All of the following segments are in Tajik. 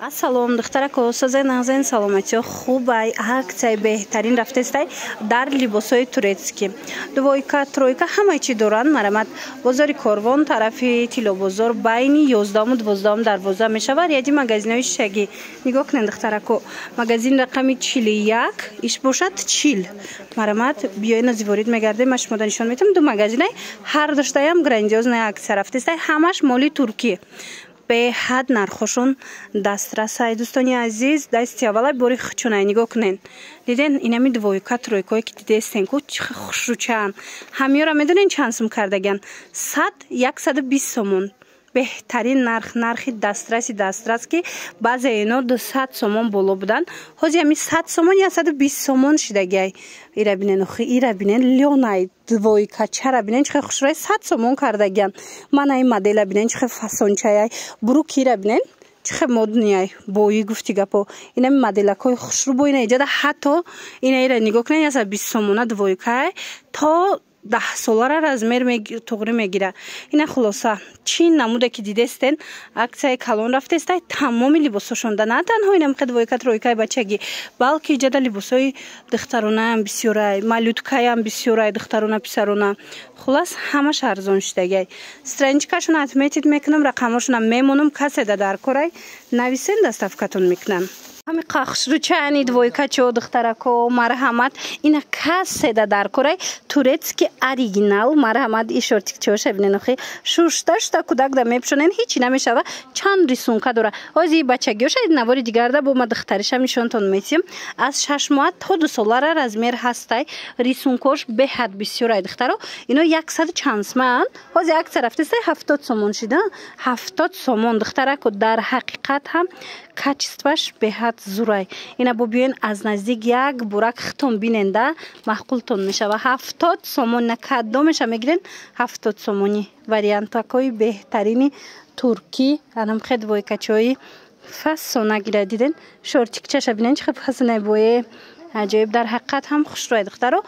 Ассалом, духтарако, созай нағзайн саломатиё, хубай, акция беҳтарин рафтестай дар либосои турецки. Двойка, тройка, ҳамаи чи доранд, марамат бозори Корвон, тарафи Тилобозор, байни 11-12 дарвоза мешавад. Яди магазинои шишагӣ. Нигоҳ кунед, духтарако, магазин рақами 41, иш бошад 40. Марамат биёед називорид мегардем, ма шумода нишон метам. Ду магазинай ҳар доштаям грандиозная акция рафтестай, ҳамаш моли Туркия. به حد نرخوشون دسترسای دوستانی عزیز دستی اولای باری خچونای نگاه کنین دیدین اینمی دویکا ترویکایی که دیده استین که چه خوشروچن همیارا میدونین چانسم کردگن 120 سومون بهترین نرخی دسترس که بعضی اینا 200 سومون بالا بودن حاجی همی 100 سومون یا 120 سومون شدگی ایرا بینن اخی ایرا بینن لیونای دویکا چرا بینن چه خوشروی 100 سومون کردگن من این مدل بینن چه فاسون چای بروک ایرا بینن چه مدنیای بویی گفتی گپو اینا مدلکای خوشرو بوی نه حتی اینا نگاه کنین یا 120 سومون دویکای تا 10 سالاره размер توغری میگیره اینا خلاصه چین نموده که دیدستین акция کالون رفتسтай تمام لباساشون نه تنها اینم خد وایکا ترویکای بچگی بلکه جدا لباسای دخترونه هم بسیارای مالوتکای هم بسیارای دخترونه پسرونه خلاص همش ارزون شدگی استرنجکاشون اتمیتید میکنم رقماشون هم میمونم کسی در کارای نویسین دستافکتون میکنم همین قخشروچانی دویکا چو دخترکو مرحمت اینا کسی در کارای турецки оригинал марҳамат ишортик чоша бинен охи шушташта кудак да мепшонен ҳичи намешава чанд рисунка дора ози бачагиоша навори дигарда бо ма духтаришам нишонтон метиҳам аз 6 моҳа то 2 солара размер ҳастай рисункош беҳад бисёрай духтаро ино 100 чансман ози акция рафтестай 70 сомон шида 70 сомон духтарако дар ҳақиқат ҳам качестваш беҳад зурай ина бо биёен аз наздик як бурак хитон биненда маҳқултон мешава 70 сомон на кадомеша мегирен 70 сомони вариантакои беҳтарини турки анам хед войкачои фасона гира диден шортикчаша бинен чӣ фасонай бое аҷоиб дар ҳақиқат ҳам хушрӯяд духтаро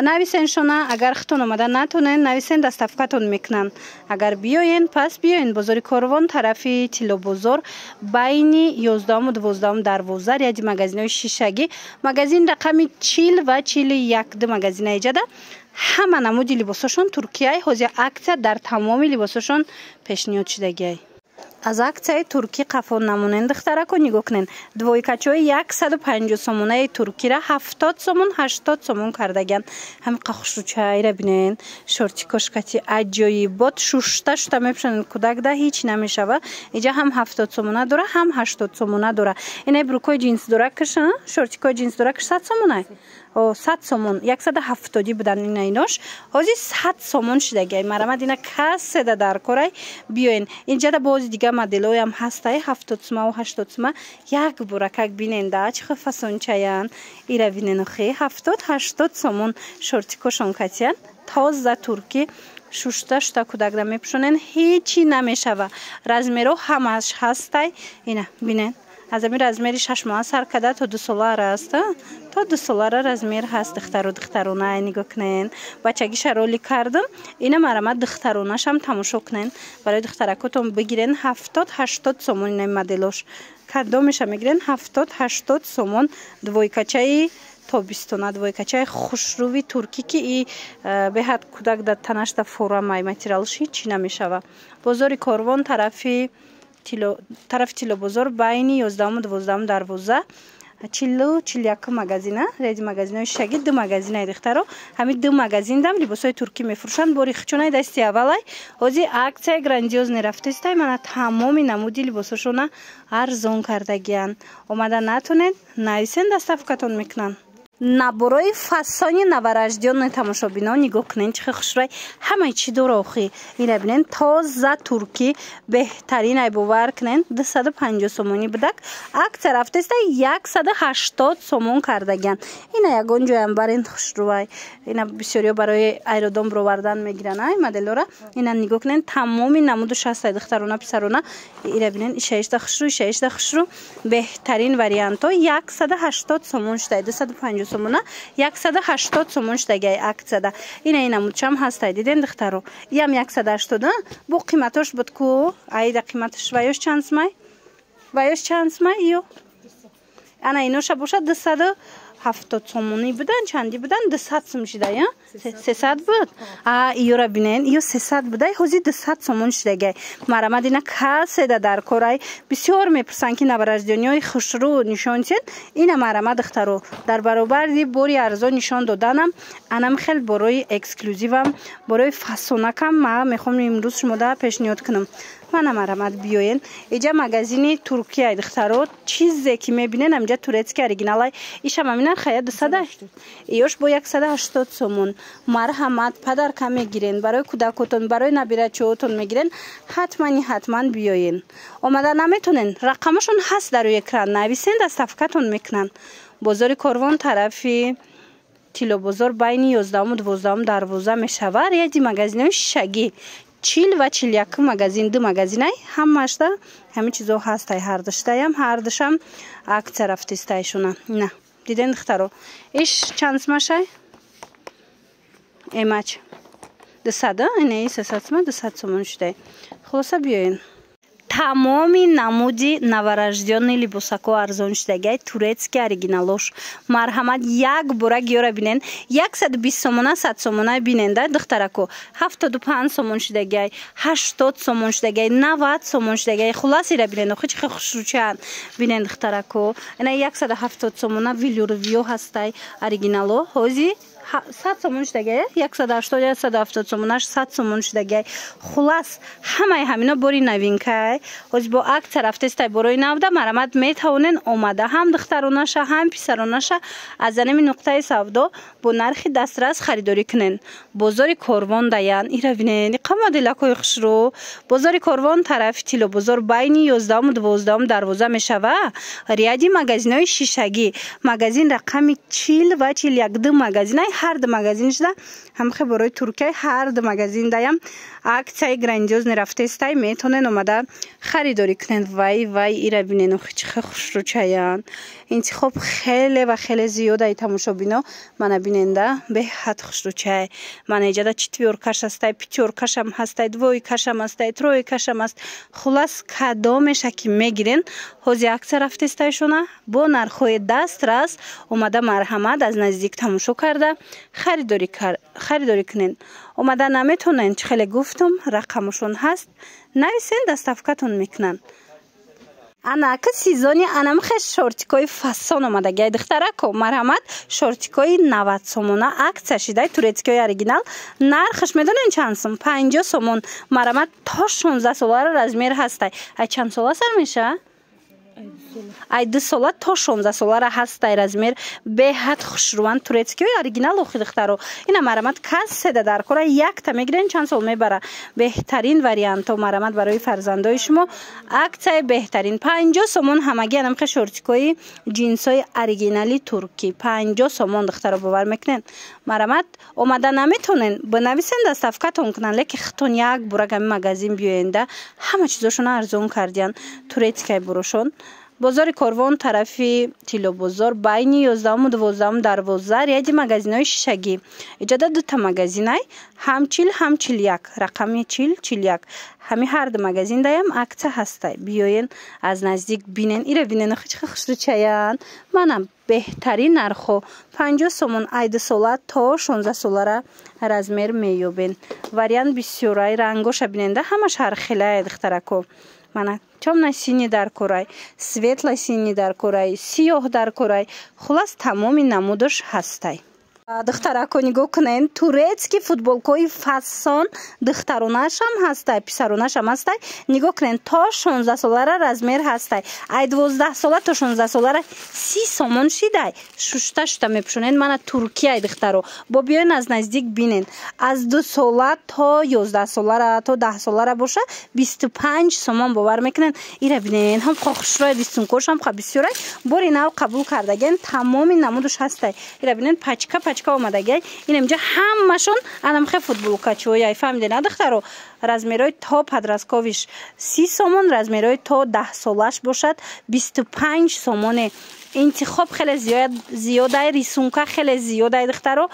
нависен шона агар хитон омада натонен нависен дастафкатон мекунанд агар биёен пас биёен бозори Корвон тарафи Тилобозор байни 11-12 дарвоза ряди магазинои шишагӣ магазин рақами 40 ва 41 магазина иҷада ҳама намуди либосошон туркияи ҳозир акция дар тамоми либосошон пешниҳод шудагиай аз акцияи туркӣ қафон намунен духтарако нигоҳ кунен двойкачои 150 сомонаи туркира 70 сомон 80 сомон кардаган ҳамиқа хушрӯчаира бинен шортикошкати аҷоибот шушта шута мепушонен кудакда ҳич намешава иҷа ҳам 70 сомона дора ҳам 80 сомона дора ина брукои ҷинс дора киша шортикои ҷинс дора киш 100 сомонай 100 сомон 170 будан ина инош ҳозир 100 сомон шудагай марамад ина каседа дар корай биёен инҷада бози дига моделоям ҳастай 70 сома ва 80 сома як буракак биненда чӣ фасончаян ира бинен охи 70-80 сомон шортикошон катиян тоза турки шушта шута кудакда мепушонен ҳичи намешава размеро ҳамаш ҳастай ина бинен аз ами размери 6 моҳа сар када то 2 солара аст то 2 солара размер ҳаст духтарона нигоҳ кунен бачагиша роли кардам ина марамат духтаронашам тамошо кунен барои духтаракотон бигирен 70-80 сомон ина моделош кадомеша мегирен 70-80 сомон двойкачаи тобистона двойкачаи хушрӯви туркӣ ки и беҳад кудак дар танашда форамай материалш ҳичи намешава бозори Корвон тарафи Тилобозор байни 11-12 дарвоза 40-41 магазина реди магазинои шишагӣ ду магазинаи духтаро ҳамин ду магазиндам либосои туркӣ мефурӯшанд бори хичонай дасти аввалай ҳозир акцияи грандиозне рафтестай мана тамоми намуди либосошона арзон кардагиян омада натонед нависен дастафкатон мекунанд наборои фасони новорождённой тамошобино нигоҳ кунен чӣ хушрӯй ҳамаи чӣ дора охи ина бинен тоза туркӣ беҳтаринай бовар кунен 250 сомони будак акция рафтестай 180 сомон кардаган ина ягон ҷоям барин хушрӯай ина бисёриё барои аэродом бировардан мегиран ай моделора ина нигоҳ кунен тамоми намудуш ҳастай духтарона писарона ира бинен ишаишта хушрӯ беҳтарин варианто 180 сомон шудай 250 сомона 180 сомон шудагай акцияда ина намудчам ҳастай диден духтаро ям 180 бо қиматош буд ку айда қиматош ваёш чанд сомай وایش چند سما ایو انا اینوشا باشه 270 سومونی بودن چندی بودن 200 سوم شده یا 300 بود ایو را بینین ایو 300 بوده حوزی 200 سومون شده مرامد اینا کسی در کارای بسیار میپرسن که نبرش دنیای خوشرو نشان چید اینا مرامد اخترو در برابر دی بوری ارزان نشان دادنم انم خیلی برای اکسکلوزیوم برای فاسونکم ما میخوام امروز شما دا پیشنهاد کنم من مرامد بیاین اینجا مگزینی ترکیه دخترو چیزی که میبینین اینجا تورецکی اوریجینال ایش هم همین خیلی 200 ایوش با 180 سومون مرحمت پدر کم میگیرین برای کودکتون برای نبیرچه‌تون میگیرین حتما بیاین اومدن نمیتونین رقمشون هست در روی اکران نویسین دست صفحتون میکنن بازار کاروان طرفی تیلو بازار بین 11 و 12 دروازه میشوار یه دی مگزینای شگی 40 و 41 مگزین دو مگزینای همش ده همه چیزو هست هر دشتایم هر دشم اکت رفتیستایشونه نه دیدین دخترو ایش چند سمشه ایماچ 200 اینه 300 سم 200 سومون شده خلاصه بیاین تمامی نمودی نоворожденный либосако арзон шудаги турецки оригиналош марҳамат як бора гиёра бинен 120 сомона 100 сомона биненда духтарако 75 сомон шудаги 80 сомон шудаги 90 сомон шудаги хулас ира бинен хич хушручан бинен духтарако ина 170 сомона вилюрвио ҳастай оригинало ҳози 100 сомон шудаги 180 170 сомонаш 100 сомон шудаги хулас ҳамаи ҳамино бори новинка ҳоз бо акция рафтестай борои навда марамад метавонен омада ҳам духтаронаша ҳам писаронаша аз анами нуқтаи савдо бо нархи дастрас харидорӣ кунен бозори корвон даян ира бинен қамадилакои хушро бозори корвон тарафи тило бозор байни 11 و 12 дарвоза мешава риади магазинои шишагӣ магазин рақами 40 و 41 магазинай ҳар ду магазин шуда ҳамхе борои туркия ҳар ду магазин даям аксияи грандиозни рафтестай метонен омада харидорӣ кунен вай ира бинен чихе хушручаян интихоб хеле ва хеле зиёдаи тамошобино мана биненда беҳад хушручай мана иҷада четвёркаш ҳастай пятёркашам ҳастай двойкашам ҳастай тройкашам ҳаст хулас кадомеша ки мегирен ҳози аксия рафтестайшона бо нархҳои дастрас омада марҳамат аз наздик тамошо карда харидорӣ кунен омада наметонен чӣ хеле гуфтум рақамашон ҳаст нависен дастафкатон мекунан анака сезони анамхе шортикои фасон омадагиай духтарако марҳамат шортикои 90 сомона акция шидай турецкиои оригинал нархаш медонен чанд сом 50 сомон марҳамат то 16 солара размер ҳастай ай чанд сола сар меша ай 2 сола то 16 солара ҳастай размер беҳад хушруванд турецкиои оригинал охи духтаро ина марҳамат касседа дар кора якта мегирен чанд сол мебара беҳтарин варианто марҳамат барои фарзандои шумо аксияи беҳтарин 50 сомон ҳамаги анамхе шортикои ҷинсои оригинали туркӣ 50 сомон духтаро бовар мекунен марҳамат омада наметонен бинависен дастафкатон кунан леки хитон як бурагами магазин биёенда ҳама чизошона арзон кардиян турецкиай бурошон бозори корвон тарафи тило бозор байни 11 و 12 дарвоза риади магазинои шишагӣ иҷода дута магазинай ҳам 40 ҳам 41 рақами 40 41 ҳами ҳар ду магазин даям акция ҳастай биёен аз наздик бинен ира бинен хичхе хушручаян манам беҳтарин нархо 50 сомон ай 2 сола то 16 солара размер меёбен вариант бисёрай рангоша биненда ҳамаш ҳархелай духтарако мана темно синий дар корай светло синий дар корай сиёҳ дар корай хулас тамоми намудаш ҳастай духтарако нигоҳ кунен турецки футболкои фасон духтаронашам ҳастай писаронашам ҳастай нигоҳ кунен то 16 солара размер ҳастай ай 12 сола то 16 солара 30 сомон шидай шушта мепӯшонен мана туркияи духтаро бо биёен аз наздик бинен аз 2 сола то 11 солара то 10 солара боша 25 сомон бовар мекунен ира бинен ҳам хушрои дистункошам ха бисёрай бори нав қабул кардаген тамоми намудаш ҳастай ира бинен пачка футболкачка омадагай ин инҷа ҳамашон анамхе футболкачояй фаҳмидена духтаро размерои то подростковиш 30 сомон размерои то 10 солаш бошад 25 сомоне интихоб хеле зиёда рисунка хеле зиёда духтаро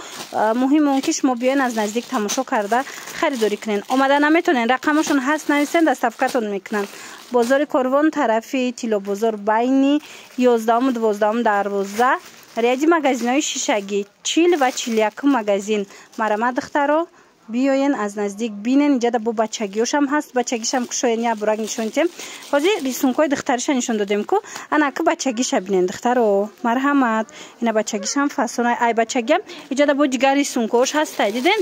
муҳим он ки шумо биёен аз наздик тамошо карда харидорӣ кунен омада наметонен рақамашон ҳаст нависен доставкатон мекунанд бозори Корвон тарафи Тилобозор байни 11-12 дарвоза ряди магазинои шишагӣ 40 ва 41 магазин марамат духтаро биёен аз наздик бинен инҷа бо бачагиёшам ҳаст бачагишам кушоен я бурак нишон дидем ҳозир рисункои духтариша нишон додем ку ана ки бачагиша бинен духтаро марҳамат ина бачагишам фасона ай бачагиам инҷа бо дигар рисункош ҳастай диден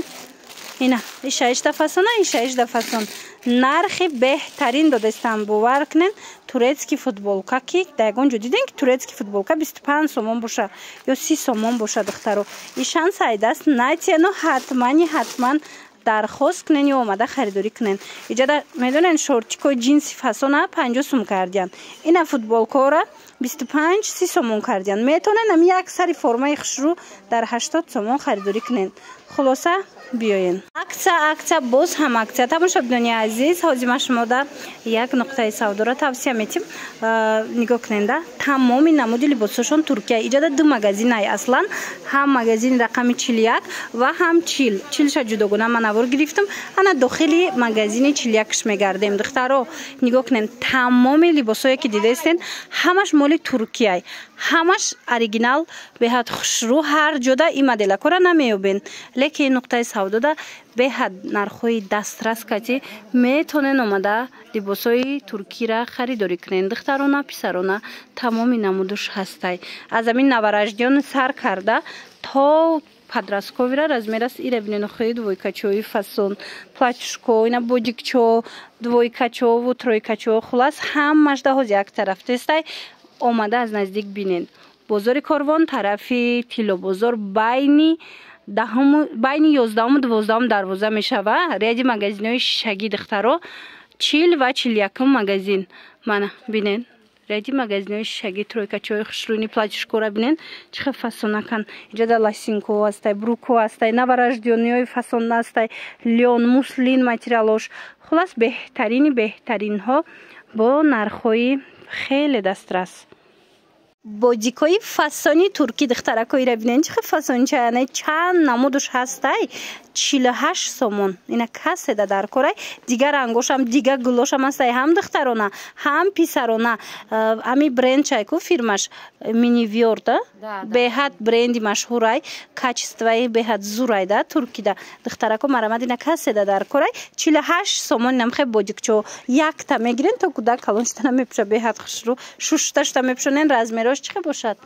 ина ишаишда фасона ишаишда фасон нархи беҳтарин додастам бовар кунен турецки футболка ки да ягон ҷо диден ки турецки футболка 25 сомон боша ё 30 сомон боша духтаро ишан сайдаст натиено ҳатман дархост кунен ё омада харидорӣ кунен иҷада медонен шортикои ҷинси фасона 50 сум кардиян ина футболкаора 25-30 сомон кардиян метонен ам як сари формаи хушрӯ дар 80 сомон харидорӣ кунен хулоса биёен акция боз ҳам акция тамошобинони азиз ҳозир ма шумода як нуқтаи савдоро тавсия метим нигоҳ куненда тамоми намуди либосошон туркия иҷада ду магазинай аслан ҳам магазини рақами 41 ва ҳам 40 ҷудогона ман навор гирифтам ана дохили магазини 41 мегардем духтаро нигоҳ кунен тамоми либосое ки дидастен ҳамаш моли туркияй ҳамаш оригинал беҳад хушрӯ ҳар ҷода ин моделакора намеёбен лекин нуқтаи савдода беҳад нархҳои дастрас кати метонен омада либосҳои туркиро харидорӣ кунен духтарона писарона тамоми намудуш ҳастай аз амин навараждиён сар карда то подростковира размер аст ира бинен хои двойкачои фасон платюшко ина бодикчо двойкачову тройкачо хулас ҳамашда ҳози як тараф тестай омада аз наздик бинен бозори Корвон тарафи Тилобозор байни 11-12 дарвоза мешава ряди магазинои шишагӣ духтаро 40 ва 41 магазин мана бинен ряди магазинои шишагӣ тройкачои хушрӯини платюшкора бинен чӣ хел фасонакан иҷада ласинко астай бруко астай навараждиёниҳои фасон астай лён муслин материалош хулас беҳтаринҳо бо нархҳои хеле дастрас бодикои фасони туркӣ духтаракоира бинен чӣ хел фасончаянай чанд намудуш ҳастай 48 сомон ина каседа дар корай дигар ангошам дигар гулошам ҳастай ҳам духтарона ҳам писарона ами бренд чайку фирмаш минивёрда беҳад бренди машҳурай качествои беҳад зурайда туркида духтарако марамад ина каседа дар корай 48 сомон намхе бодикчо якта мегирен то кудак калоншта намепуша беҳад хушрӯ шушташта мепушонен размерош чӣ хел бошад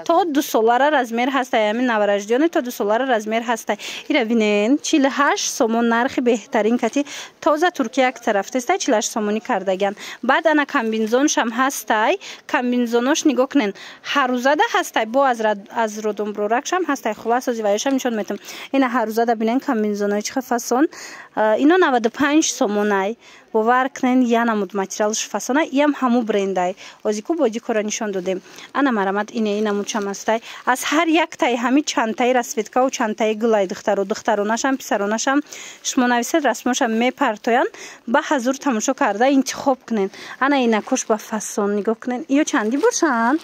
то 2 солара размер ҳастай ами навараждиёне то 2 солара размер ҳастай ира бинен 48 сомон нархи беҳтарин кати тоза туркия як тараф тестай 48 сомонӣ кардаган баъд ана комбинзоншам ҳастай комбинзонош нигоҳ кунен ҳарузада ҳастай бо аз родомброракшам ҳастай хулас ҳози ваёшам нишон метам ина ҳарузада бинен комбинзонои чӣ хел фасон ино 95 сомонай бовар кунен я намуд материалш фасона иам ҳаму брендай озику бодикора нишон додем ана марамат ине намудшам ҳастай аз ҳар яктаи ҳами чантаи расветкаву чантаи гулай духтаронашам писаронашам шумо нависед расмошам мепартоянд ба ҳазур тамошо карда интихоб кунен ана инакош ба фасон нигоҳ кунен иё чандӣ бошанд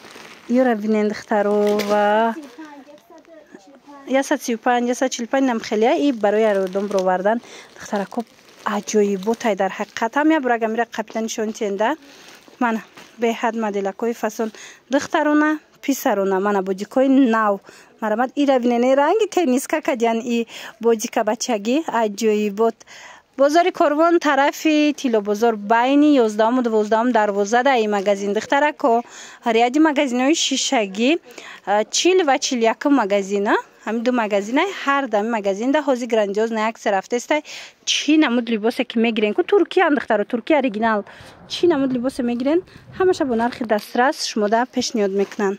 иёра бинен духтаро ва 135 нам хелия и барои родом бровардан духтарако аҷоиботай дар ҳақиқат ҳам я бурагамира қапита нишонтиенда мана беҳад моделакои фасон духтарона писарона мана бодикои нав марамад ира бинене ранги тениска кадян и бодика бачагӣ аҷоибот бозори Корвон тарафи Тилобозор байни 11-12 дарвоза даи магазин духтарако ряди магазинои шишагӣ 40 ва 41 магазина ҳамин ду магазинай ҳар дами магазинда ҳози грандиозна аксия рафтестай чӣ намуд либосе ки мегирен ку туркия духтаро туркия оригинал чӣ намуд либосе мегирен ҳамаша бо нархи дастрас шумода пешниҳод мекунанд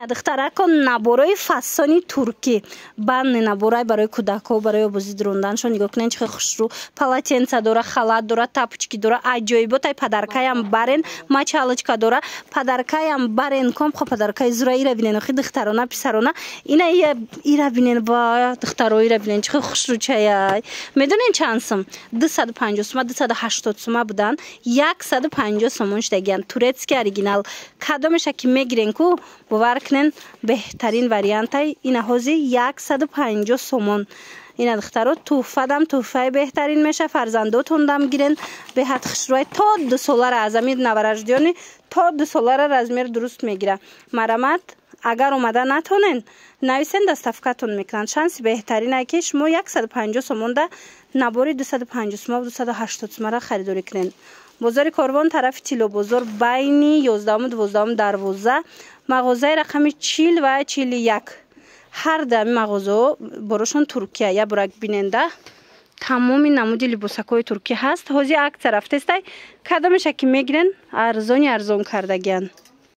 духтаракон набораи фасони туркӣ банни наборай барои кӯдакҳо барои обозид ронданшон нигоҳ кунед чӣ хушрӯ полотенца дора халат дора тапочки дора аҷоиботай падаркаям барен мачалочка дора падаркаям барен ком хо падаркаи зура ира бинен охи духтарона писарона ира бинен ва духтаро ира бинен чӣ хушрӯ чаяй медонен чанд сум 250 сум 280 сум будан 150 сомон шудагиян турецки оригинал кадомеша ки мегирен ку бовар کنن بهترین وریانت های این هازی 150 سومون این دخترها توفه دم توفه بهترین میشه فرزنداتون دم گیرن به حد خشروی تا 2 سالار ازمید نورجدیانی تا 2 سالار رزمیر درست میگیره مرامت اگر اومده نتونن نویسن دستافکاتون میکنن شانس بهترین که شما 150 سومون ده نباری 250 سوم و 280 سوم را خریداری کنن بازار کاروان طرف تیلو بازار بین 11 و 12 دروازه مغازه رقم 40 و 41 هر دم مغازه براشون ترکیه یا برک بیننده تمامی نمود لباسکای ترکیه هست هازی اکثر رفته است کدامش که میگیرن ارزان کردگیان